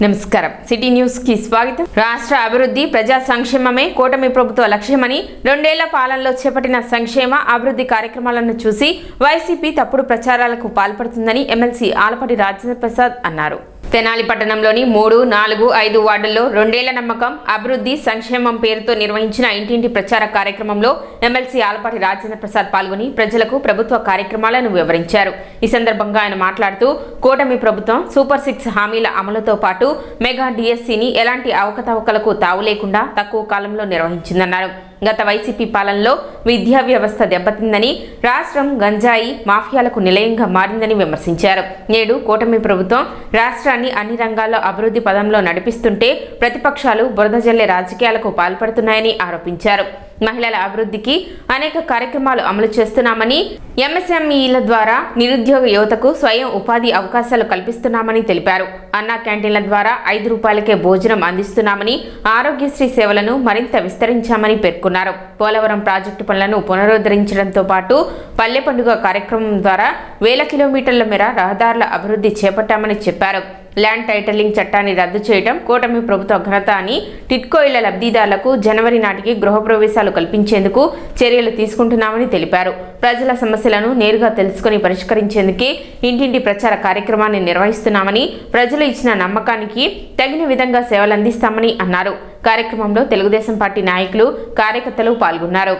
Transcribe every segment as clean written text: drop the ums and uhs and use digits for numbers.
నమస్కారం city news కి స్వాగతం. రాష్ట్ర అభివృద్ధి ప్రజా సంక్షేమమే కూటమి ప్రభుత్వ లక్ష్యమని 2 ఏళ్ల పాలనలో చేపట్టిన సంక్షేమ అభివృద్ధి కార్యక్రమాలను చూసి వైసీపీ తప్పుడు ప్రచారాలకు పాల్పడుతుందని ఎమ్మెల్సీ ఆలపాటి రాజేంద్ర ప్రసాద్ అన్నారు. తెనాలి పట్టణంలోని 3, 4, 5 వార్డుల్లో 2 ఏళ్ల నమ్మకం అభివృద్ధి సంక్షేమం పేరుతో నిర్వహించిన ఇంటింటి ప్రచార కార్యక్రమంలో ఎమ్మెల్సీ ఆలపాటి రాజేంద్ర ప్రసాద్ పాల్గొని ప్రజలకు ప్రభుత్వ కార్యక్రమాలను వివరించారు. ఈ సందర్భంగా ఆయన మాట్లాడుతూ కూటమి ప్రభుత్వం సూపర్ 6 హామీల అమలుతో పాటు మెగా డిఎస్సిని ఎలాంటి అవకతవకలకు తావు లేకుండా తక్కువ కాలంలో నిర్వహించిందన్నారు. గత వైసీపీ పాలనలో విద్యా వ్యవస్థ దెబ్బతిందని, రాష్ట్రం గంజాయి మాఫియాలకు నిలయంగా మారిందని విమర్శించారు. నేడు కూటమి ప్రభుత్వం రాష్ట్రాన్ని అన్ని రంగాల్లో అభివృద్ధి పదంలో నడిపిస్తుంటే ప్రతిపక్షాలు బురద జల్లే రాజకీయాలకు పాల్పడుతున్నాయని ఆరోపించారు. మహిళల అభివృద్ధికి అనేక కార్యక్రమాలు అమలు చేస్తున్నామని, ఎంఎస్ఎంఈల ద్వారా నిరుద్యోగ యువతకు స్వయం ఉపాధి అవకాశాలు కల్పిస్తున్నామని తెలిపారు. అన్నా క్యాంటీన్ల ద్వారా 5 రూపాయలకే భోజనం అందిస్తున్నామని, ఆరోగ్యశ్రీ సేవలను మరింత విస్తరించామని పేర్కొన్నారు. పోలవరం ప్రాజెక్టు పనులను పునరుద్ధరించడంతో పాటు పల్లె పండుగ కార్యక్రమం ద్వారా 1000 కిలోమీటర్ల మేర రహదారుల అభివృద్ధి చేపట్టామని చెప్పారు. ల్యాండ్ టైటిలింగ్ చట్టాన్ని రద్దు చేయడం కూటమి ప్రభుత్వ ఘనత అని, టిట్కో ఇళ్ల లబ్ధిదారులకు జనవరి నాటికి గృహప్రవేశాలు కల్పించేందుకు చర్యలు తీసుకుంటున్నామని తెలిపారు. ప్రజల సమస్యలను నేరుగా తెలుసుకుని పరిష్కరించేందుకే ఇంటింటి ప్రచార కార్యక్రమాన్ని నిర్వహిస్తున్నామని, ప్రజలు ఇచ్చిన నమ్మకానికి తగిన విధంగా సేవలందిస్తామని అన్నారు. కార్యక్రమంలో తెలుగుదేశం పార్టీ నాయకులు, కార్యకర్తలు పాల్గొన్నారు.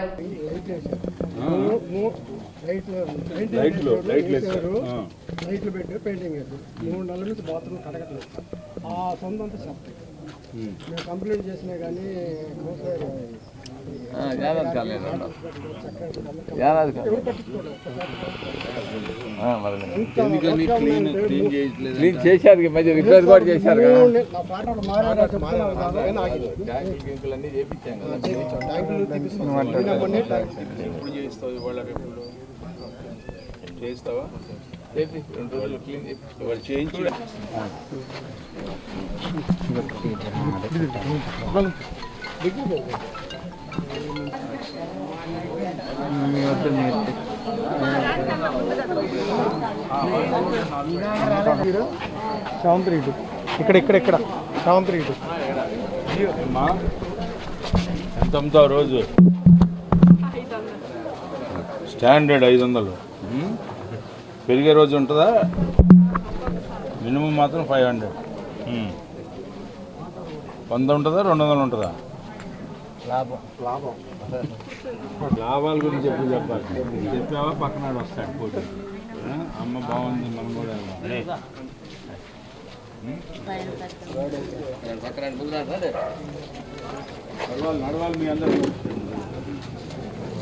లైట్లు పెట్టి పెయింటింగ్ వేసి 3 నెలల నుంచి బాత్రూమ్ కడగట్లేదు. ఆ సొంత చెప్పండి మేము కంప్లైంట్ చేసినా కానీ క్లీన్ చేశారు, మధ్య రిపేర్ కూడా చేశారు. చేస్తావా? 2 రోజులు క్లీన్ చేయించి శాంతి రీటు ఇక్కడ శాంతి రీటు ఎంత అమ్ముతావు రోజు? స్టాండర్డ్ 500. పెరిగే రోజు ఉంటుందా? మినిమం మాత్రం 500. 100 ఉంటుందా? 200 ఉంటుందా? లాభాల గురించి చెప్పాలి. చెప్పావా? పక్కనాడు వస్తాడు పోటీ. అమ్మ బాగుంది, మనం కూడా నడవాలి. మీ అందరూ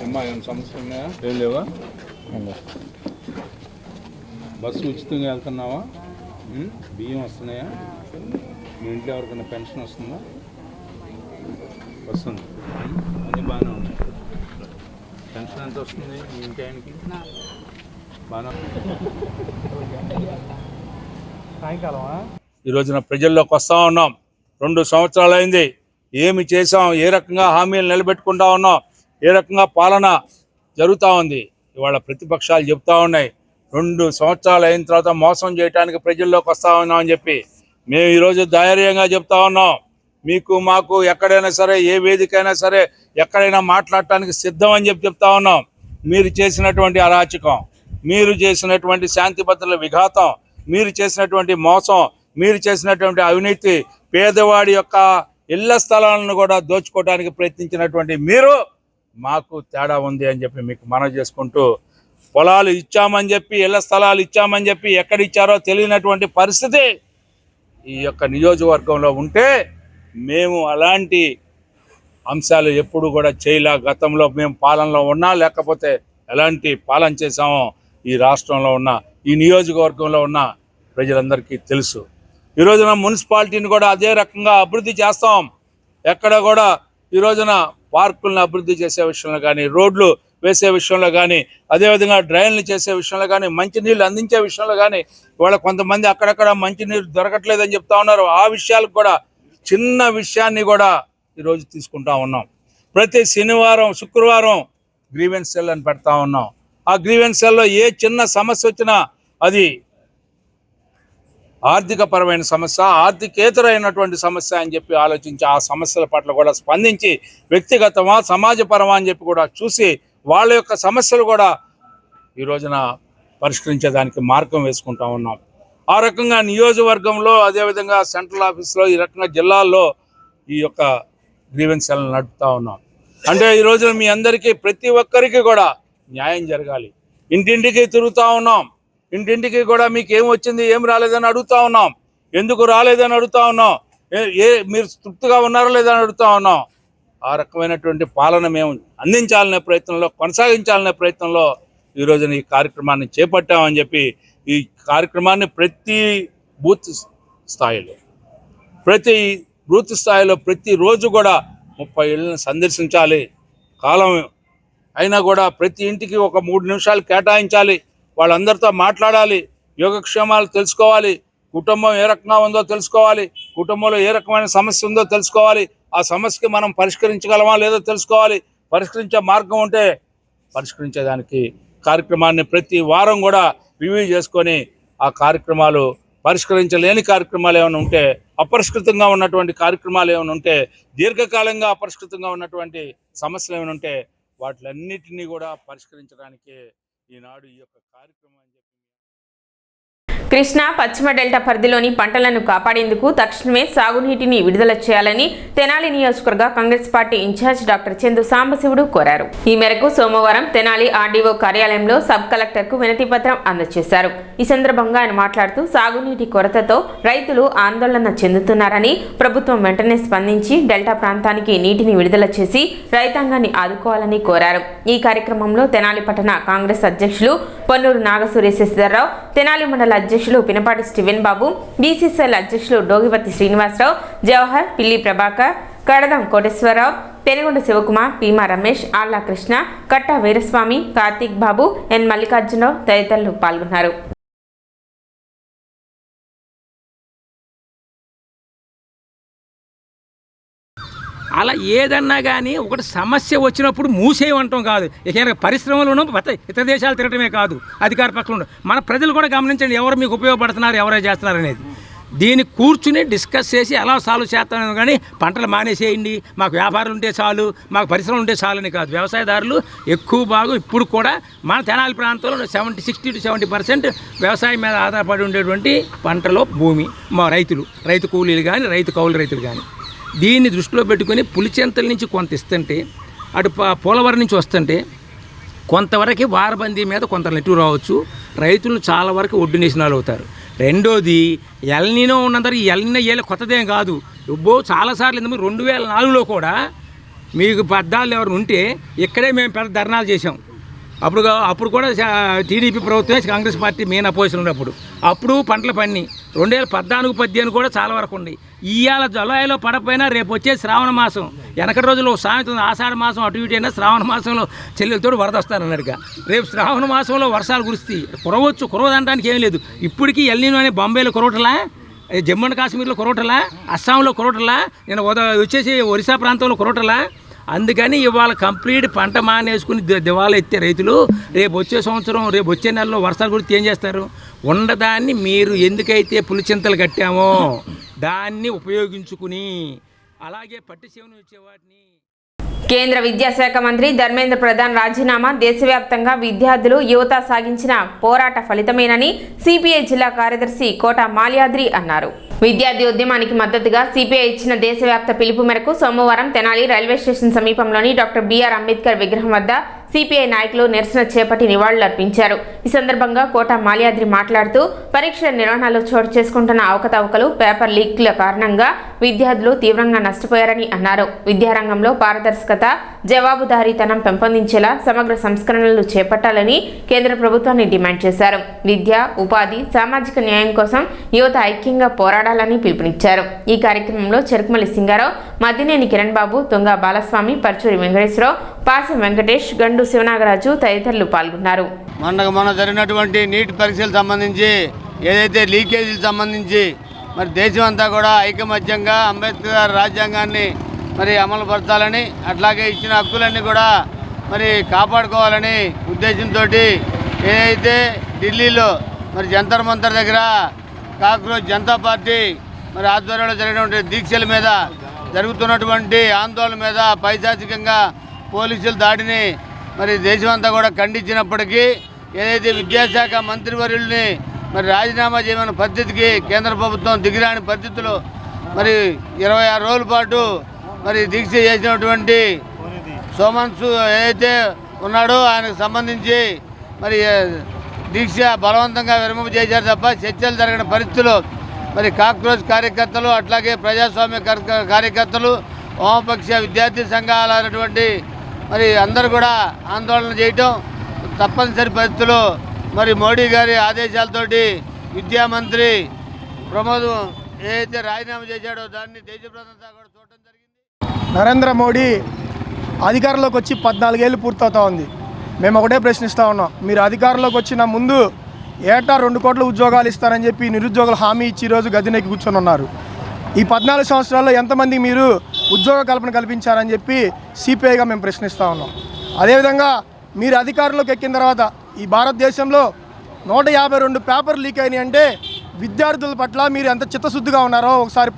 అమ్మా ఏమైనా సమస్య ఉన్నాయా? ఏం లేవా? బస్సు ఉచితంగా వెళ్తున్నావా? బియ్యం వస్తున్నాయా? మీ ఇంట్లో ఎవరికైనా పెన్షన్ వస్తుందా? వస్తుంది. అన్నీ బాగానే ఉన్నాయి. పెన్షన్ ఎంత వస్తుంది మీ ఇంటి ఆయనకి? బాగా సాయంకాలమా ఈ రోజున ప్రజల్లోకి వస్తూ ఉన్నాం. 2 సంవత్సరాలు అయింది. ఏమి చేసాం, ఏ రకంగా హామీలు నిలబెట్టుకుంటా ఉన్నాం, ఏ రకంగా పాలన జరుగుతూ ఉంది. ఇవాళ ప్రతిపక్షాలు చెప్తా ఉన్నాయి 2 సంవత్సరాలు అయిన తర్వాత మోసం చేయడానికి ప్రజల్లోకి వస్తూ ఉన్నాం అని చెప్పి. మేము ఈరోజు ధైర్యంగా చెప్తా ఉన్నాం, మీకు మాకు ఎక్కడైనా సరే, ఏ వేదికైనా సరే, ఎక్కడైనా మాట్లాడటానికి సిద్ధం అని చెప్తా ఉన్నాం. మీరు చేసినటువంటి అరాచకం, మీరు చేసినటువంటి శాంతి భద్రతల విఘాతం, మీరు చేసినటువంటి మోసం, మీరు చేసినటువంటి అవినీతి, పేదవాడి యొక్క ఇళ్ల స్థలాలను కూడా దోచుకోవడానికి ప్రయత్నించినటువంటి మీరు, మాకు తేడా ఉంది అని చెప్పి మీకు మనవి చేసుకుంటూ, పొలాలు ఇచ్చామని చెప్పి, ఇళ్ల స్థలాలు ఇచ్చామని చెప్పి ఎక్కడ ఇచ్చారో తెలియనటువంటి పరిస్థితి ఈ యొక్క నియోజకవర్గంలో ఉంటే, మేము అలాంటి అంశాలు ఎప్పుడు కూడా చేయలే. గతంలో మేము పాలనలో ఉన్నా, లేకపోతే ఎలాంటి పాలన చేసామో ఈ రాష్ట్రంలో ఉన్న, ఈ నియోజకవర్గంలో ఉన్న ప్రజలందరికీ తెలుసు. ఈ రోజున మున్సిపాలిటీని కూడా అదే రకంగా అభివృద్ధి చేస్తాం. ఎక్కడ కూడా ఈ రోజున పార్కులను అభివృద్ధి చేసే విషయంలో కానీ, రోడ్లు వేసే విషయంలో కానీ, అదేవిధంగా డ్రైన్లు చేసే విషయంలో కానీ, మంచినీళ్ళు అందించే విషయంలో కానీ, ఇవాళ కొంతమంది అక్కడక్కడ మంచినీరు దొరకట్లేదని చెప్తా ఉన్నారు. ఆ విషయాలకు కూడా, చిన్న విషయాన్ని కూడా ఈరోజు తీసుకుంటా ఉన్నాం. ప్రతి శనివారం, శుక్రవారం గ్రీవెన్స్ సెల్ అని పెడతా ఉన్నాం. ఆ గ్రీవెన్స్ సెల్లో ఏ చిన్న సమస్య వచ్చినా అది ఆర్థికపరమైన సమస్య, ఆర్థికేతరైనటువంటి సమస్య అని చెప్పి ఆలోచించి ఆ సమస్యల పట్ల కూడా స్పందించి వ్యక్తిగతమా సమాజపరమా అని చెప్పి కూడా చూసి వాళ్ళ యొక్క సమస్యలు కూడా ఈ రోజున పరిష్కరించేదానికి మార్గం వేసుకుంటా ఉన్నాం. ఆ రకంగా నియోజకవర్గంలో, అదేవిధంగా సెంట్రల్ ఆఫీస్లో, ఈ రకంగా జిల్లాల్లో ఈ యొక్క గ్రీవెన్స్లను నడుపుతూ ఉన్నాం. అంటే ఈ రోజున మీ అందరికీ, ప్రతి ఒక్కరికి కూడా న్యాయం జరగాలి. ఇంటింటికి తిరుగుతూ ఉన్నాం. ఇంటింటికి కూడా మీకు ఏం వచ్చింది, ఏం రాలేదని అడుగుతూ ఉన్నాం. ఎందుకు రాలేదని అడుగుతూ ఉన్నాం. మీరు తృప్తిగా ఉన్నారో లేదని అడుగుతూ ఉన్నాం. ఆ రకమైనటువంటి పాలన మేము అందించాలనే ప్రయత్నంలో, కొనసాగించాలనే ప్రయత్నంలో ఈ రోజున ఈ కార్యక్రమాన్ని చేపట్టామని చెప్పి, ఈ కార్యక్రమాన్ని ప్రతి బూత్ స్థాయిలో ప్రతిరోజు కూడా 30 ఇళ్ళని సందర్శించాలి. కాలం అయినా కూడా ప్రతి ఇంటికి ఒక 3 నిమిషాలు కేటాయించాలి. వాళ్ళందరితో మాట్లాడాలి, యోగక్షేమాలు తెలుసుకోవాలి, కుటుంబం ఏ రకంగా ఉందో తెలుసుకోవాలి, కుటుంబంలో ఏ రకమైన సమస్య ఉందో తెలుసుకోవాలి, ఆ సమస్యకి మనం పరిష్కరించగలమా లేదో తెలుసుకోవాలి. పరిష్కరించే మార్గం ఉంటే పరిష్కరించేదానికి కార్యక్రమాన్ని ప్రతి వారం కూడా రివ్యూ చేసుకొని ఆ కార్యక్రమాలు, పరిష్కరించలేని కార్యక్రమాలు ఏమైనా ఉంటే, అపరిష్కృతంగా ఉన్నటువంటి కార్యక్రమాలు ఏమైనా ఉంటే, దీర్ఘకాలంగా అపరిష్కృతంగా ఉన్నటువంటి సమస్యలు ఏమైనా ఉంటే వాటిలన్నిటినీ కూడా పరిష్కరించడానికి ఈనాడు ఈ యొక్క కార్యక్రమం. కృష్ణా పశ్చిమ డెల్టా పరిధిలోని పంటలను కాపాడేందుకు తక్షణమే సాగునీటిని విడుదల చేయాలని తెనాలి నియోజకవర్గ Congress party in charge doctor Chandu Sambasivudu కోరారు. ఈ మేరకు సోమవారం తెనాలి ఆర్డీఓ కార్యాలయంలో సబ్ కలెక్టర్కు వినతి పత్రం అందజేశారు. ఈ సందర్భంగా ఆయన మాట్లాడుతూ సాగునీటి కొరతతో రైతులు ఆందోళన చెందుతున్నారని, ప్రభుత్వం వెంటనే స్పందించి డెల్టా ప్రాంతానికి నీటిని విడుదల చేసి రైతాంగాన్ని ఆదుకోవాలని కోరారు. ఈ కార్యక్రమంలో తెనాలి పట్టణ కాంగ్రెస్ అధ్యక్షులు పొన్నూరు నాగసూర్యశేషరావు, తెనాలి మండల అధ్యక్షులు పినపాటి స్టీవెన్ బాబు, బీసీసీఎల్ అధ్యక్షులు డోగిపతి శ్రీనివాసరావు, జవహర్, పిల్లి ప్రభాకర్, కడదం కోటేశ్వరరావు, పెనుగొండ శివకుమార్, పీమా రమేష్, ఆళ్ల కృష్ణ, కట్ట వీరస్వామి, కార్తీక్ బాబు, ఎన్ మల్లికార్జునరావు తదితరులు పాల్గొన్నారు. అలా ఏదన్నా కానీ ఒకటి సమస్య వచ్చినప్పుడు మూసేయమంటాం కాదు. ఇక పరిశ్రమలు ఇతర దేశాలు తిరగటమే కాదు, అధికార పక్షంలో మన ప్రజలు కూడా గమనించండి, ఎవరు మీకు ఉపయోగపడుతున్నారు, ఎవరే చేస్తున్నారు అనేది. దీన్ని కూర్చుని డిస్కస్ చేసి ఎలా సాల్వ్ చేస్తాను. కానీ పంటలు మానేసేయండి, మాకు వ్యాపారం ఉంటే చాలు, మాకు పరిశ్రమలు ఉంటే చాలు అని కాదు. వ్యవసాయదారులు ఎక్కువ భాగం ఇప్పుడు కూడా మన తెనాలి ప్రాంతంలో 60 to 70% వ్యవసాయం మీద ఆధారపడి ఉండేటువంటి పంటలో భూమి మా రైతు కూలీలు కానీ, రైతు కౌలు రైతులు కానీ. దీన్ని దృష్టిలో పెట్టుకొని పులిచెంతల నుంచి కొంత ఇస్తుంటే, అటు పోలవరం నుంచి వస్తుంటే కొంతవరకు వారబందీ మీద కొంత నెట్టు రావచ్చు. రైతులు చాలా వరకు ఒడ్డునేసినాలు అవుతారు. రెండోది ఎల్నినో ఉన్నందరూ ఈ ఎల్నినో ఏళ్ళ కొత్తదేం కాదు. చాలాసార్లు ఎందుకు 2004లో కూడా మీకు పెద్దాళ్ళు ఎవరు ఉంటే ఇక్కడే మేము పెద్ద ధర్నాలు చేసాం. అప్పుడు కూడా టీడీపీ ప్రభుత్వమే కాంగ్రెస్ పార్టీ మెయిన్ అపోజిషన్ ఉన్నప్పుడు అప్పుడు పంటలు పండి 2014-15 కూడా చాలా వరకు ఉంది. ఇవాళ జులైలో పడపోయినా రేపు వచ్చే శ్రావణ మాసం, వెనకటి రోజుల్లో సాయంత్రం ఆషాఢ మాసం అటు ఇటు అయినా శ్రావణ మాసంలో చెల్లెలతో వరద వస్తారన్నట్టుగా రేపు శ్రావణ మాసంలో వర్షాలు కురుస్తాయి. కురవదంటానికి ఏం లేదు. ఇప్పటికీ ఎల్నినో అనే బాంబేలో కురవటలా, జమ్మూ అండ్ కాశ్మీర్లో కురవటలా, అస్సాంలో కురవటలా, నేను వచ్చేసి ఒరిస్సా ప్రాంతంలో కురవటలా. అందుకని ఇవాళ కంప్లీట్ పంట మానేసుకుని దివాలా ఎత్తే రైతులు రేపు వచ్చే సంవత్సరం, రేపు వచ్చే నెలలో వర్షాలు గురించి ఏం చేస్తారు? ఉండదాన్ని మీరు ఎందుకైతే పులిచింతలు కట్టామో దాన్ని ఉపయోగించుకుని అలాగే పట్టిసీమను ఇచ్చే వాటిని. కేంద్ర విద్యాశాఖ మంత్రి ధర్మేంద్ర ప్రధాన్ రాజీనామా దేశవ్యాప్తంగా విద్యార్థులు, యువత సాగించిన పోరాట ఫలితమేనని సిపిఐ జిల్లా కార్యదర్శి కోట మాల్యాద్రి అన్నారు. విద్యార్థి ఉద్యమానికి మద్దతుగా సిపిఐ ఇచ్చిన దేశవ్యాప్త పిలుపు మేరకు సోమవారం తెనాలి రైల్వే స్టేషన్ సమీపంలోని డాక్టర్ బిఆర్ అంబేద్కర్ విగ్రహం వద్ద సిపిఐ నాయకులు నిరసన చేపట్టి నివాళులర్పించారు. ఈ సందర్భంగా కోట మాల్యాద్రి మాట్లాడుతూ పరీక్షల నిర్వహణలో చోటు చేసుకుంటున్న అవకతవకలు, పేపర్ లీక్ల కారణంగా విద్యార్థులు తీవ్రంగా నష్టపోయారని అన్నారు. విద్యారంగంలో పారదర్శకత, జవాబుదారీతనం పెంపొందించేలా సమగ్ర సంస్కరణలు చేపట్టాలని కేంద్ర ప్రభుత్వాన్ని డిమాండ్ చేశారు. విద్య, ఉపాధి, సామాజిక న్యాయం కోసం యువత ఐక్యంగా పోరాడాలని పిలుపునిచ్చారు. ఈ కార్యక్రమంలో చెరుకుమల్లి సింగారావు, మద్దినేని కిరణ్ బాబు, తుంగ బాలస్వామి, పర్చూరి వెంకటేశ్వరరావు, పాసం వెంకటేష్, గండు శివనాగరాజు తదితరులు పాల్గొన్నారు. మొన్న జరిగినటువంటి నీటి పరీక్షలకు సంబంధించి ఏదైతే లీకేజీలకు సంబంధించి మరి దేశం అంతా కూడా ఐకమత్యంగా అంబేద్కర్ రాజ్యాంగాన్ని మరి అమలుపరచాలని, అట్లాగే ఇచ్చిన హక్కులన్నీ కూడా మరి కాపాడుకోవాలని ఉద్దేశంతో ఏదైతే ఢిల్లీలో మరి జంతర్ మంతర్ దగ్గర కాక్రోచ్ జనతా పార్టీ మరి ఆధ్వర్యంలో జరిగినటువంటి దీక్షల మీద జరుగుతున్నటువంటి ఆందోళన మీద పైశాచికంగా పోలీసుల దాడిని మరి దేశమంతా కూడా ఖండించినప్పటికీ ఏదైతే విద్యాశాఖ మంత్రివర్యుల్ని మరి రాజీనామా చేయమన్న పద్ధతికి కేంద్ర ప్రభుత్వం దిగిరాని పరిస్థితులు మరి 26 రోజుల పాటు మరి దీక్ష చేసినటువంటి సోమన్సు ఏదైతే ఉన్నాడో ఆయనకు సంబంధించి మరి దీక్ష బలవంతంగా విరమింప చేశారు తప్ప చర్చలు జరగని పరిస్థితులు మరి కాక్రోచ్ కార్యకర్తలు అట్లాగే ప్రజాస్వామ్య కార్యకర్తలు వామపక్ష విద్యార్థి సంఘాలైనటువంటి మరి అందరూ కూడా ఆందోళన చేయటం తప్పనిసరి పరిస్థితుల్లో మరి మోడీ గారి ఆదేశాలతోటి విద్యామంత్రి ప్రమోద్ ఏదైతే రాజీనామా చేశాడో దాన్ని దేశ ప్రజలంతా కూడా చూడటం జరిగింది. నరేంద్ర మోడీ అధికారంలోకి వచ్చి 14 ఏళ్ళు పూర్తవుతా ఉంది. మేము ఒకటే ప్రశ్నిస్తూ ఉన్నాం, మీరు అధికారంలోకి వచ్చిన ముందు ఏటా 2 కోట్ల ఉద్యోగాలు ఇస్తారని చెప్పి నిరుద్యోగులు హామీ ఇచ్చి ఈరోజు గద్దెనెక్కి కూర్చొని ఉన్నారు. ఈ 14 సంవత్సరాల్లో ఎంతమంది మీరు ఉద్యోగ కల్పన కల్పించారని చెప్పి సిపిఐగా మేము ప్రశ్నిస్తూ ఉన్నాం. అదేవిధంగా మీరు అధికారంలోకి ఎక్కిన తర్వాత ఈ భారతదేశంలో 152 పేపర్ లీక్ అయినాయి అంటే విద్యార్థుల పట్ల మీరు ఎంత చిత్తశుద్ధిగా ఉన్నారో ఒకసారి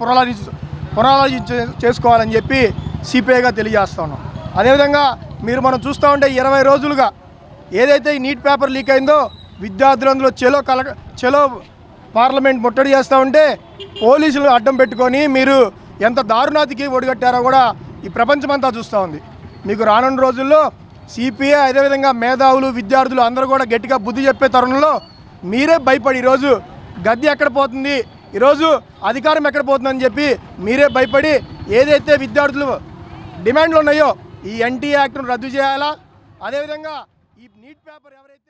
పునరాలోచించ చేసుకోవాలని చెప్పి సిపిఐగా తెలియజేస్తా ఉన్నాం. అదేవిధంగా మనం చూస్తూ ఉంటే 20 రోజులుగా ఏదైతే ఈ నీట్ పేపర్ లీక్ అయిందో విద్యార్థులందరూ చెలో పార్లమెంట్ ముట్టడి చేస్తూ ఉంటే పోలీసులు అడ్డం పెట్టుకొని మీరు ఎంత దారుణాతికి ఒడిగట్టారో కూడా ఈ ప్రపంచమంతా చూస్తూ ఉంది. మీకు రానున్న రోజుల్లో సిపిఐ అదేవిధంగా మేధావులు విద్యార్థులు అందరూ కూడా గట్టిగా బుద్ధి చెప్పే తరుణంలో మీరే భయపడి ఈరోజు గద్దె ఎక్కడ పోతుంది, ఈరోజు అధికారం ఎక్కడ పోతుందని చెప్పి మీరే భయపడి ఏదైతే విద్యార్థులు డిమాండ్లు ఉన్నాయో ఈ ఎన్టీ యాక్ట్ను రద్దు చేయాలా, అదేవిధంగా ఈ నీట్ పేపర్ ఎవరైతే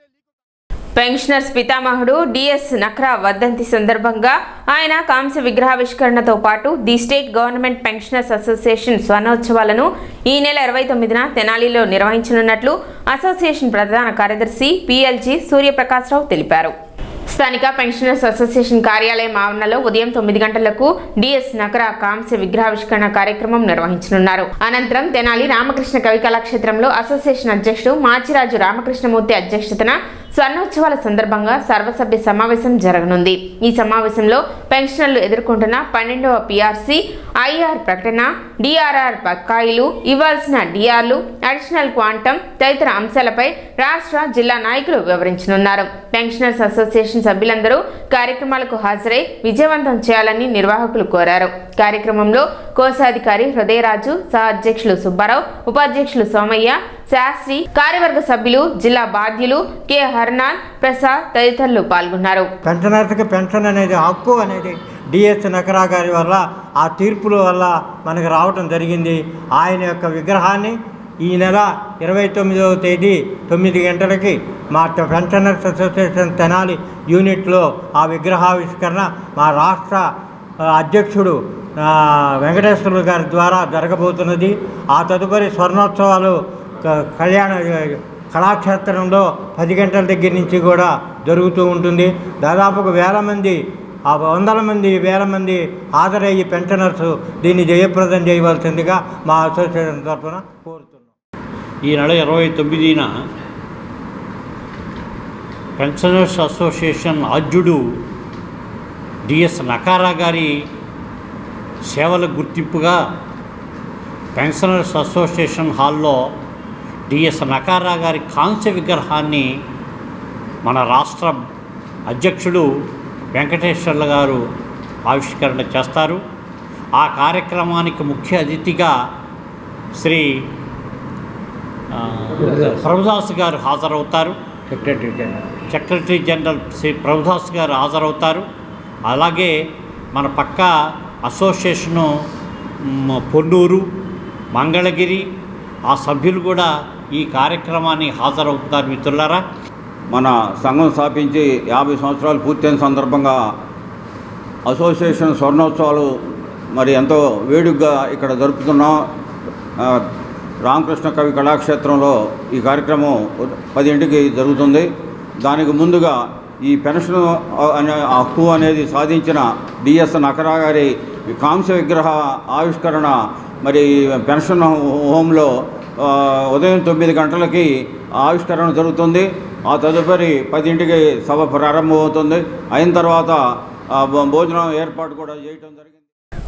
పెన్షనర్స్ పితామహుడు డిఎస్ నక్రా వర్ధంతి సందర్భంగా ఆయన కాంస్య విగ్రహావిష్కరణతో పాటు the state government pensioners association స్వర్ణోత్సవాలను ఈ నెల 29న తెనాలిలో నిర్వహించనున్నట్లు అసోసియేషన్ ప్రధాన కార్యదర్శి పిఎల్జీ సూర్యప్రకాశ్రావు తెలిపారు. స్థానిక పెన్షనర్స్ అసోసియేషన్ కార్యాలయం ఆవరణలో ఉదయం 9 గంటలకు డిఎస్ నక్రా కాంస్య విగ్రహావిష్కరణ కార్యక్రమం నిర్వహించనున్నారు. అనంతరం తెనాలి రామకృష్ణ కవి కళాక్షేత్రంలో అసోసియేషన్ అధ్యక్షుడు మాచిరాజు రామకృష్ణమూర్తి అధ్యక్షతన స్వర్ణోత్సవాల సందర్భంగా సర్వసభ్య సమావేశం జరగనుంది. ఈ సమావేశంలో పెన్షనర్లు ఎదుర్కొంటున్న 12వ పిఆర్సీ, ఐఆర్ ప్రకటన, డిఆర్ఆర్ బకాయిలు, ఇవ్వాల్సిన డిఆర్లు, అడిషనల్ క్వాంటం తదితర అంశాలపై రాష్ట్ర జిల్లా నాయకులు వివరించనున్నారు. పెన్షనర్స్ అసోసియేషన్ సభ్యులందరూ కార్యక్రమాలకు హాజరై విజయవంతం చేయాలని నిర్వాహకులు కోరారు. కార్యక్రమంలో కోశాధికారి హృదయరాజు, సహ అధ్యక్షులు సుబ్బారావు, ఉపాధ్యక్షులు సోమయ్య, శాస్త్రి, కార్యవర్గ సభ్యులు, జిల్లా బాధ్యులు కె హర్నాథ్, ప్రసాద్ తదితరులు పాల్గొన్నారు. పెన్షనర్స్కి పెన్షన్ అనేది హక్కు అనేది డిఎస్ నక్రా గారి వల్ల ఆ తీర్పుల వల్ల మనకు రావటం జరిగింది. ఆయన యొక్క విగ్రహాన్ని ఈ నెల 29వ తేదీ 9 గంటలకి మా పెన్షనర్స్ అసోసియేషన్ తెనాలి యూనిట్లో ఆ విగ్రహావిష్కరణ మా రాష్ట్ర అధ్యక్షుడు వెంకటేశ్వరులు గారి ద్వారా జరగబోతున్నది. ఆ తదుపరి స్వర్ణోత్సవాలు కళాక్షేత్రంలో 10 గంటల దగ్గర నుంచి కూడా జరుగుతూ ఉంటుంది. దాదాపు 1,000 మంది, 100 మంది, 1,000 మంది హాజరయ్యి పెన్షనర్స్ దీన్ని జయప్రదం చేయవలసిందిగా మా అసోసియేషన్ తరఫున కోరుతున్నాం. ఈ నెల 29న పెన్షనర్స్ అసోసియేషన్ అధ్యక్షుడు డిఎస్ నకారా గారి సేవల గుర్తింపుగా పెన్షనర్స్ అసోసియేషన్ హాల్లో డిఎస్ నకారా గారి కాంస్య విగ్రహాన్ని మన రాష్ట్ర అధ్యక్షుడు వెంకటేశ్వర్ల గారు ఆవిష్కరణ చేస్తారు. ఆ కార్యక్రమానికి ముఖ్య అతిథిగా శ్రీ ప్రభుదాస్ గారు హాజరవుతారు. సెక్రటరీ జనరల్ శ్రీ ప్రభుదాస్ గారు హాజరవుతారు. అలాగే మన పక్క అసోసియేషను పొన్నూరు, మంగళగిరి ఆ సభ్యులు కూడా ఈ కార్యక్రమాన్ని హాజరవుతున్నారు. మిత్రులారా, మన సంఘం స్థాపించి 50 సంవత్సరాలు పూర్తయిన సందర్భంగా అసోసియేషన్ స్వర్ణోత్సవాలు మరి ఎంతో వేడుకగా ఇక్కడ జరుపుతున్నాం. రామకృష్ణ కవి కళాక్షేత్రంలో ఈ కార్యక్రమం 10 జరుగుతుంది. దానికి ముందుగా ఈ పెన్షన్ అనే హక్కు అనేది సాధించిన డిఎస్ నక్రా గారి కాంస్య విగ్రహ ఆవిష్కరణ మరి పెన్షన్ హోంలో ఉదయం 9 గంటలకి ఆవిష్కరణ జరుగుతుంది. ఆ తదుపరి 10 సభ ప్రారంభమవుతుంది. అయిన తర్వాత భోజనం ఏర్పాటు కూడా చేయడం జరిగింది.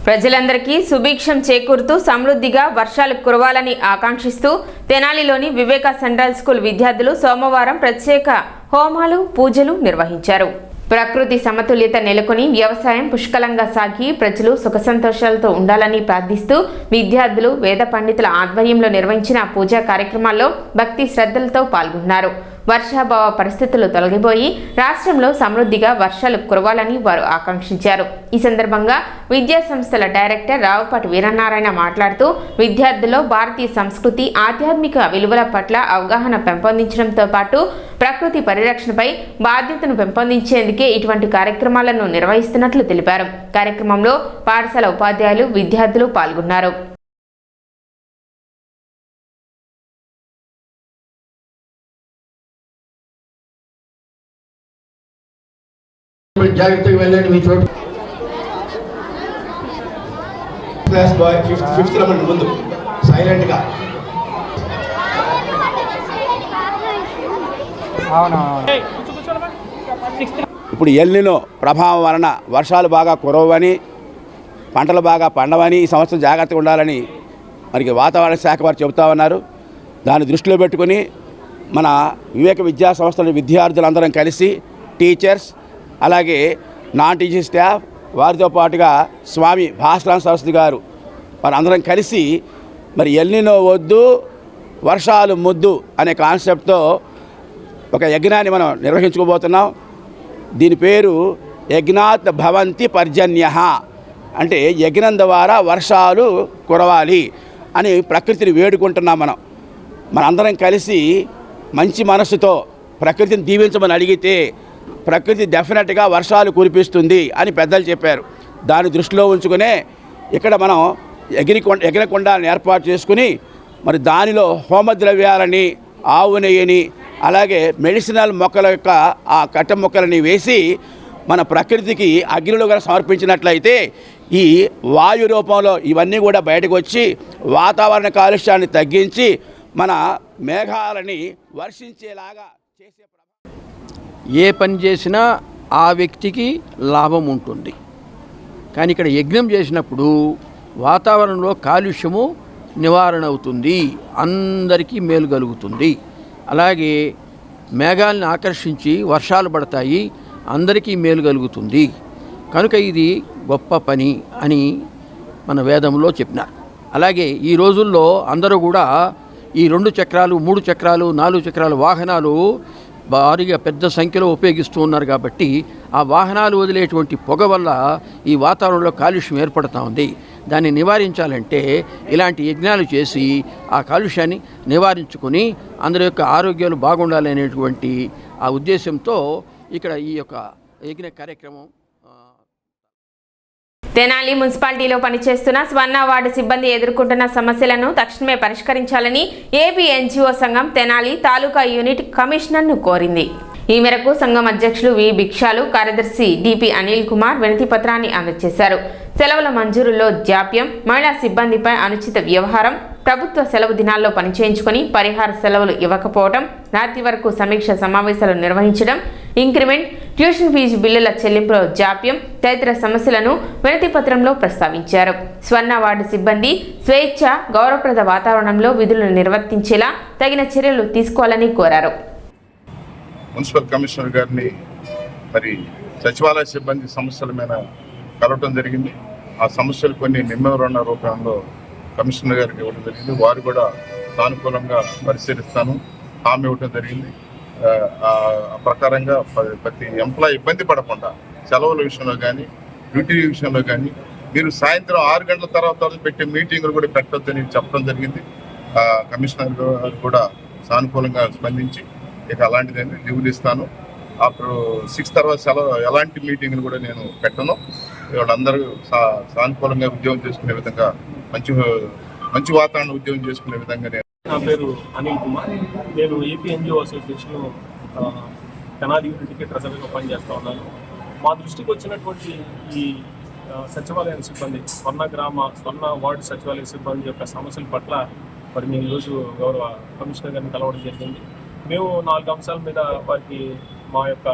ప్రజలందరికీ సుభిక్షం చేకూరుతూ సమృద్ధిగా వర్షాలు కురవాలని ఆకాంక్షిస్తూ తెనాలిలోని వివేక సెంట్రల్ స్కూల్ విద్యార్థులు సోమవారం ప్రత్యేక హోమాలు పూజలు నిర్వహించారు. ప్రకృతి సమతుల్యత నెలకొని వ్యవసాయం పుష్కలంగా సాగి ప్రజలు సుఖ సంతోషాలతో ఉండాలని ప్రార్థిస్తూ విద్యార్థులు వేద పండితుల ఆధ్వర్యంలో నిర్వహించిన పూజా కార్యక్రమాల్లో భక్తి శ్రద్ధలతో పాల్గొన్నారు. వర్షాభావ పరిస్థితులు తొలగిపోయి రాష్ట్రంలో సమృద్ధిగా వర్షాలు కురవాలని వారు ఆకాంక్షించారు. ఈ సందర్భంగా విద్యా సంస్థల డైరెక్టర్ రావుపాటి వీరనారాయణ మాట్లాడుతూ విద్యార్థుల్లో భారతీయ సంస్కృతి ఆధ్యాత్మిక విలువల పట్ల అవగాహన పెంపొందించడంతో పాటు ప్రకృతి పరిరక్షణపై బాధ్యతను పెంపొందించేందుకే ఇటువంటి కార్యక్రమాలను నిర్వహిస్తున్నట్లు తెలిపారు. కార్యక్రమంలో పాఠశాల ఉపాధ్యాయులు విద్యార్థులు పాల్గొన్నారు. జాగ్రత్తగా వెళ్ళండి. మీ చోటు క్లాస్ బాయ్ ఫిఫ్త్ రమ్మండి ముందు సైలెంట్గా. ఇప్పుడు ఎల్నినో ప్రభావం వలన వర్షాలు బాగా కురవని, పంటలు బాగా పండవని, ఈ సంవత్సరం జాగ్రత్తగా ఉండాలని మనకి వాతావరణ శాఖ వారు చెబుతా ఉన్నారు. దాన్ని దృష్టిలో పెట్టుకుని మన వివేక విద్యా సంస్థల విద్యార్థులందరం కలిసి టీచర్స్ అలాగే నాన్ టీచింగ్ స్టాఫ్ వారితో పాటుగా స్వామి భాస్కరాన్ సరస్వతి గారు వారందరం కలిసి మరి ఎల్నినో వద్దు వర్షాలు ముద్దు అనే కాన్సెప్ట్తో ఒక యజ్ఞాన్ని మనం నిర్వహించుకోబోతున్నాం. దీని పేరు యజ్ఞాత్ భవంతి పర్జన్యః, అంటే యజ్ఞం ద్వారా వర్షాలు కురవాలి అని ప్రకృతిని వేడుకుంటున్నాం. మనందరం కలిసి మంచి మనసుతో ప్రకృతిని దీవించమని అడిగితే ప్రకృతి డెఫినెట్గా వర్షాలు కురిపిస్తుంది అని పెద్దలు చెప్పారు. దాన్ని దృష్టిలో ఉంచుకునే ఇక్కడ మనం యజ్ఞకొండాలను ఏర్పాటు చేసుకుని మరి దానిలో హోమద్రవ్యాలని, ఆవు నెయ్యిని, అలాగే మెడిసినల్ మొక్కల యొక్క ఆ కట్ట మొక్కలని వేసి మన ప్రకృతికి అగ్నిలుగా సమర్పించినట్లయితే ఈ వాయు రూపంలో ఇవన్నీ కూడా బయటకు వచ్చి వాతావరణ కాలుష్యాన్ని తగ్గించి మన మేఘాలని వర్షించేలాగా చేసే. ఏ పని చేసినా ఆ వ్యక్తికి లాభం ఉంటుంది. కానీ ఇక్కడ యజ్ఞం చేసినప్పుడు వాతావరణంలో కాలుష్యము నివారణ అవుతుంది, అందరికీ మేలు కలుగుతుంది. అలాగే మేఘాలను ఆకర్షించి వర్షాలు పడతాయి, అందరికీ మేలు కలుగుతుంది. కనుక ఇది గొప్ప పని అని మన వేదంలో చెప్పినారు. అలాగే ఈ రోజుల్లో అందరూ కూడా ఈ 2 చక్రాలు 3 చక్రాలు 4 చక్రాల వాహనాలు భారీగా పెద్ద సంఖ్యలో ఉపయోగిస్తూ ఉన్నారు. కాబట్టి ఆ వాహనాలు వదిలేటువంటి పొగ వల్ల ఈ వాతావరణంలో కాలుష్యం ఏర్పడుతూ ఉంది. దాన్ని నివారించాలంటే ఇలాంటి యజ్ఞాలు చేసి ఆ కాలుష్యాన్ని నివారించుకొని అందరి యొక్క ఆరోగ్యాలు బాగుండాలనేటువంటి ఆ ఉద్దేశంతో ఇక్కడ ఈ యొక్క యజ్ఞ కార్యక్రమం. తెనాలి మున్సిపాలిటీలో పనిచేస్తున్న స్వర్ణ వార్డు సిబ్బంది ఎదుర్కొంటున్న సమస్యలను తక్షణమే పరిష్కరించాలని ఏపీ ఎన్జిఓ సంఘం తెనాలి తాలూకా యూనిట్ కమిషనర్ను కోరింది. ఈ మేరకు సంఘం అధ్యక్షులు వి భిక్షాలు, కార్యదర్శి డిపి అనిల్ కుమార్ వినతి పత్రాన్ని అందజేశారు. సెలవుల మంజూరులో జాప్యం, మహిళా సిబ్బందిపై అనుచిత వ్యవహారం, ప్రభుత్వ సెలవు దినాల్లో పనిచేయించుకొని పరిహార సెలవులు ఇవ్వకపోవడం, రాత్రి వరకు సమీక్ష సమావేశాలు నిర్వహించడం, ఇంక్రిమెంట్, ట్యూషన్ ఫీజు బిల్లుల చెల్లింపులో జాప్యం తదితర సమస్యలను వినతి పత్రంలో ప్రస్తావించారు. స్వర్ణ వార్డు సిబ్బంది స్వేచ్ఛ, గౌరవప్రద వాతావరణంలో విధులను నిర్వర్తించేలా తగిన చర్యలు తీసుకోవాలని కోరారు. మున్సిపల్ కమిషనర్ గారిని మరి సచివాలయ సిబ్బంది సమస్యల మీద కలవటం జరిగింది. ఆ సమస్యలు కొన్ని నిమ్మరణ రూపంలో కమిషనర్ గారికి ఇవ్వడం జరిగింది. వారు కూడా సానుకూలంగా పరిశీలిస్తాను హామీ ఇవ్వడం జరిగింది. ఆ ప్రకారంగా ప్రతి ఎంప్లాయీ ఇబ్బంది పడకుండా సెలవుల విషయంలో కానీ డ్యూటీ విషయంలో కానీ మీరు సాయంత్రం 6 గంటల తర్వాత పెట్టే మీటింగులు కూడా పెట్టొద్దని చెప్పడం జరిగింది. కమిషనర్ గారు కూడా సానుకూలంగా స్పందించి ఇక అలాంటిదని లీవులు ఇస్తాను. ఆఫ్టర్ 6 తర్వాత సెలవు ఎలాంటి మీటింగ్లు కూడా నేను పెట్టను. వాళ్ళందరూ సానుకూలంగా ఉద్యోగం చేసుకునే విధంగా మంచి వాతావరణం ఉద్యోగం చేసుకునే విధంగా నా పేరు అనిల్ కుమార్. నేను ఏపీ ఎన్జిఓ అసోసియేషన్ తెనాలి యూనిట్కి ట్రెజరర్గా పనిచేస్తూ ఉన్నాను. మా దృష్టికి వచ్చినటువంటి ఈ సచివాలయ సిబ్బంది స్వర్ణ వార్డు సచివాలయ సిబ్బంది యొక్క సమస్యల పట్ల మరి మేము ఈరోజు గౌరవ కమిషనర్ గారిని కలవడం జరిగింది. మేము 4 అంశాల మీద వారికి మా యొక్క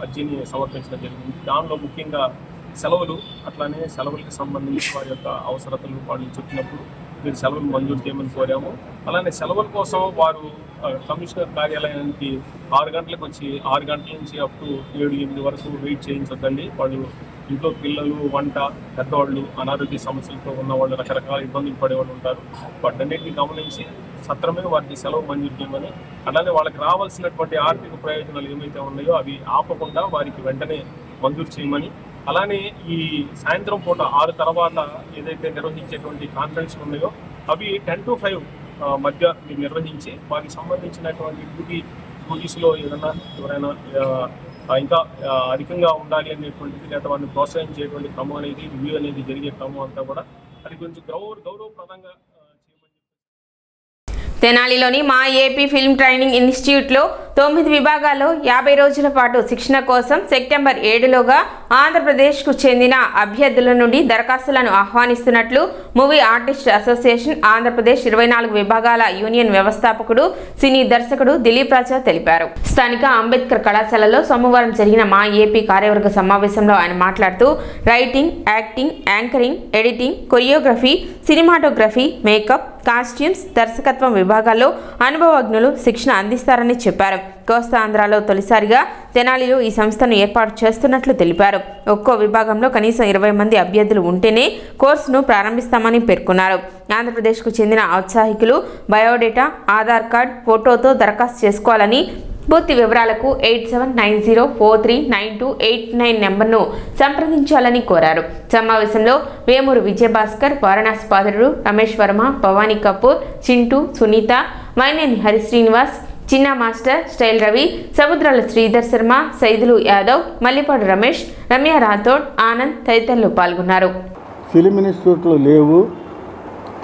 అర్జీని సమర్పించడం జరిగింది. దానిలో ముఖ్యంగా సెలవులు, అట్లానే సెలవులకు సంబంధించి వారి యొక్క అవసరతలు వాళ్ళు చెప్పినప్పుడు మీరు సెలవులు మంజూరు చేయమని కోరాము. అలానే సెలవుల కోసం వారు కమిషనర్ కార్యాలయానికి 6 గంటలకు వచ్చి 6 గంటల నుంచి అప్ టు 7-8 వరకు వెయిట్ చేయించొద్దండి. వాళ్ళు ఇంట్లో పిల్లలు, వంట, పెద్దవాళ్ళు, అనారోగ్య సమస్యలతో ఉన్న వాళ్ళు, రకరకాల ఇబ్బందులు పడేవాళ్ళు ఉంటారు. వాటన్నిటిని గమనించి సత్రమే వారికి సెలవు మంజూరు చేయమని, అలానే వాళ్ళకి రావాల్సినటువంటి ఆర్థిక ప్రయోజనాలు ఏమైతే ఉన్నాయో అవి ఆపకుండా వారికి వెంటనే మంజూరు చేయమని, అలానే ఈ సాయంత్రం పూట 6 తర్వాత ఏదైతే నిర్వహించేటువంటి కాన్ఫరెన్స్లు ఉన్నాయో అవి 10 to 5 మధ్య మీరు నిర్వహించి వారికి సంబంధించినటువంటి డ్యూటీస్లో ఎవరైనా ఇంకా అధికంగా ఉండాలి అనేటువంటిది, లేదా వారిని ప్రోత్సహించేటువంటి క్రమం అనేది, రివ్యూ అనేది జరిగే క్రమం అంతా కూడా అది కొంచెం గౌరవప్రదంగా. తెనాలిలోని మా ఏపీ ఫిల్మ్ ట్రైనింగ్ ఇన్స్టిట్యూట్లో 9 విభాగాల్లో 50 రోజుల పాటు శిక్షణ కోసం సెప్టెంబర్ 7లోగా ఆంధ్రప్రదేశ్కు చెందిన అభ్యర్థుల నుండి దరఖాస్తులను ఆహ్వానిస్తున్నట్లు మూవీ ఆర్టిస్ట్ అసోసియేషన్ ఆంధ్రప్రదేశ్ 24 విభాగాల యూనియన్ వ్యవస్థాపకుడు, సినీ దర్శకుడు దిలీప్ రాజా తెలిపారు. స్థానిక అంబేద్కర్ కళాశాలలో సోమవారం జరిగిన మా ఏపీ కార్యవర్గ సమావేశంలో ఆయన మాట్లాడుతూ writing, acting, anchoring, editing, choreography, cinematography, makeup, costumes, దర్శకత్వం విభాగాల్లో అనుభవజ్ఞులు శిక్షణ అందిస్తారని చెప్పారు. కోస్తా ఆంధ్రాలో తొలిసారిగా తెనాలిలో ఈ సంస్థను ఏర్పాటు చేస్తున్నట్లు తెలిపారు. ఒక్కో విభాగంలో కనీసం 20 మంది అభ్యర్థులు ఉంటేనే కోర్సును ప్రారంభిస్తామని పేర్కొన్నారు. ఆంధ్రప్రదేశ్కు చెందిన ఔత్సాహికులు బయోడేటా, ఆధార్ కార్డ్, ఫోటోతో దరఖాస్తు చేసుకోవాలని, పూర్తి వివరాలకు 8790439289 నెంబర్ను సంప్రదించాలని కోరారు. సమావేశంలో వేమూరు విజయభాస్కర్, వారణాసి పాత్రుడు రమేష్ వర్మ, భవానీ కపూర్, చింటూ, సునీత, మైనేని హరిశ్రీనివాస్, చిన్న మాస్టర్, స్టైల్ రవి, సముద్రాల శ్రీధర్ శర్మ, సైదులు యాదవ్, మల్లిపాడు రమేష్, రమ్య రాథోడ్, ఆనంద్ తదితరులు పాల్గొన్నారు. ఫిలిం ఇన్స్టిట్యూట్లు లేవు,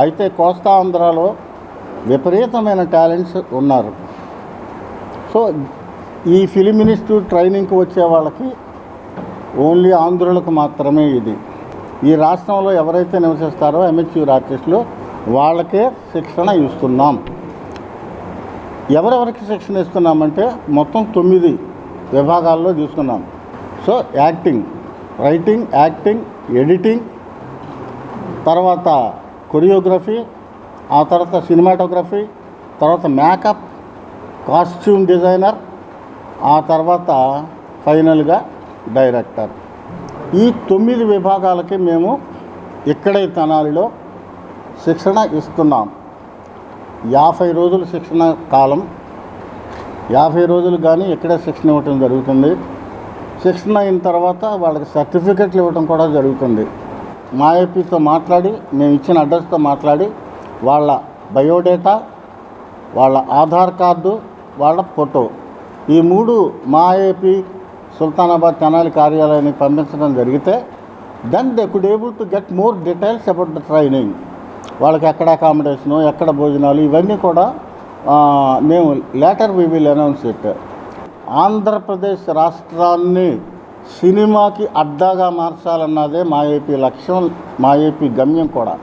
అయితే కోస్తా ఆంధ్రాలో విపరీతమైన టాలెంట్స్ ఉన్నారు. సో ఈ ఫిలిం ఇన్స్టిట్యూట్ ట్రైనింగ్కి వచ్చే వాళ్ళకి ఓన్లీ ఆంధ్రులకు మాత్రమే ఇది. ఈ రాష్ట్రంలో ఎవరైతే నివసిస్తారో అమెచ్యూర్ ఆర్టిస్టులు వాళ్ళకే శిక్షణ ఇస్తున్నాం. ఎవరెవరికి శిక్షణ ఇస్తున్నామంటే మొత్తం 9 విభాగాల్లో తీసుకున్నాం. So acting, writing, acting, editing, తర్వాత కొరియోగ్రఫీ, ఆ తర్వాత సినిమాటోగ్రఫీ, తర్వాత మేకప్, కాస్ట్యూమ్ డిజైనర్, ఆ తర్వాత ఫైనల్గా డైరెక్టర్. ఈ 9 విభాగాలకి మేము ఇక్కడే తెనాలిలో శిక్షణ ఇస్తున్నాం. 50 రోజుల శిక్షణ కాలం, 50 రోజులు కానీ ఇక్కడే శిక్షణ ఇవ్వటం జరుగుతుంది. శిక్షణ అయిన తర్వాత వాళ్ళకి సర్టిఫికెట్లు ఇవ్వటం కూడా జరుగుతుంది. మా ఏపీతో మాట్లాడి, మేము ఇచ్చిన అడ్రస్తో మాట్లాడి వాళ్ళ బయోడేటా, వాళ్ళ ఆధార్ కార్డు, వాళ్ళ ఫోటో, ఈ 3 మా ఏపీ సుల్తానాబాద్ తెనాలి కార్యాలయానికి పంపించడం జరిగితే then they could able to get more details about the training. వాళ్ళకి ఎక్కడ అకామిడేషను, ఎక్కడ భోజనాలు, ఇవన్నీ కూడా మేము later we will announce it. Andhra Pradesh రాష్ట్రాన్ని సినిమాకి అడ్డాగా మార్చాలన్నదే మా ఏపీ లక్ష్యం, మా ఏపీ గమ్యం కూడా.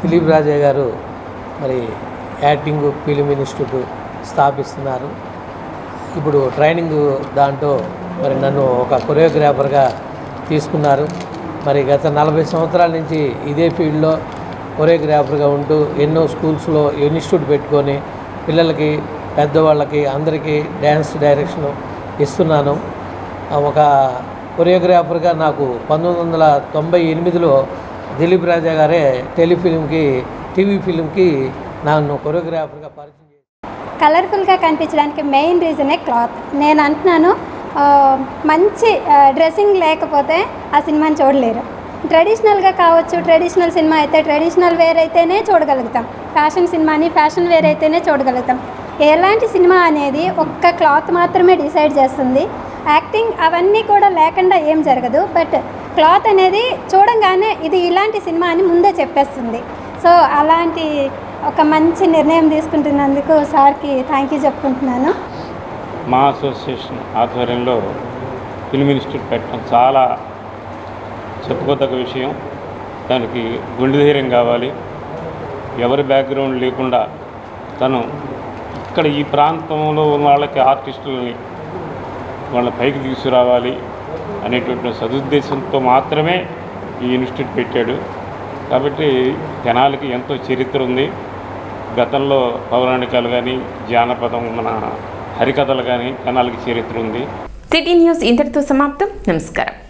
దిలీప్ రాజా గారు మరి యాక్టింగ్ ఫిలిం ఇన్స్టిట్యూట్ స్థాపిస్తున్నారు. ఇప్పుడు ట్రైనింగ్ దాంట్లో మరి నన్ను ఒక కొరియోగ్రాఫర్గా తీసుకున్నారు. మరి గత 40 సంవత్సరాల నుంచి ఇదే ఫీల్డ్లో కొరియోగ్రాఫర్గా ఉంటూ ఎన్నో స్కూల్స్లో ఇన్స్టిట్యూట్ పెట్టుకొని పిల్లలకి, పెద్దవాళ్ళకి అందరికీ డ్యాన్స్ డైరెక్షన్ ఇస్తున్నాను. ఒక కొరియోగ్రాఫర్గా నాకు 1998లో దిలీప్ రాజా గారే టీవీ ఫిలింకి నన్ను కొరియోగ్రాఫర్గా పరిచయం చేశారు. కలర్ఫుల్గా కనిపించడానికి మెయిన్ రీజనే క్లాత్. నేను అంటున్నాను, మంచి డ్రెస్సింగ్ లేకపోతే ఆ సినిమాని చూడలేరు. ట్రెడిషనల్గా కావచ్చు, ట్రెడిషనల్ సినిమా అయితే ట్రెడిషనల్ వేర్ అయితేనే చూడగలుగుతాం, ఫ్యాషన్ సినిమాని ఫ్యాషన్ వేర్ అయితేనే చూడగలుగుతాం. ఎలాంటి సినిమా అనేది ఒక్క క్లాత్ మాత్రమే డిసైడ్ చేస్తుంది. యాక్టింగ్ అవన్నీ కూడా లేకుండా ఏం జరగదు. బట్ క్లాత్ అనేది చూడంగానే ఇది ఇలాంటి సినిమా అని ముందే చెప్పేస్తుంది. సో అలాంటి ఒక మంచి నిర్ణయం తీసుకుంటున్నందుకు సార్కి థ్యాంక్ యూ చెప్పుకుంటున్నాను. మా అసోసియేషన్ ఆధ్వర్యంలో ఫిల్మ్ ఇన్స్టిట్యూట్ పెట్టడం చాలా చెప్పుకోదగ్గ విషయం. దానికి గుండె ధైర్యం కావాలి. ఎవరి బ్యాక్గ్రౌండ్ లేకుండా తను ఇక్కడ ఈ ప్రాంతంలో ఉన్న వాళ్ళకి ఆర్టిస్టులని వాళ్ళ పైకి తీసుకురావాలి అనేటువంటి సదుద్దేశంతో మాత్రమే ఈ ఇన్స్టిట్యూట్ పెట్టాడు. కాబట్టి తెనాలికి ఎంతో చరిత్ర ఉంది. గతంలో పౌరాణికాలు కానీ జానపదం మన హరికథలు కానీ తెనాలికి చరిత్ర ఉంది. సిటీ న్యూస్ ఇంతటితో సమాప్తం. నమస్కారం.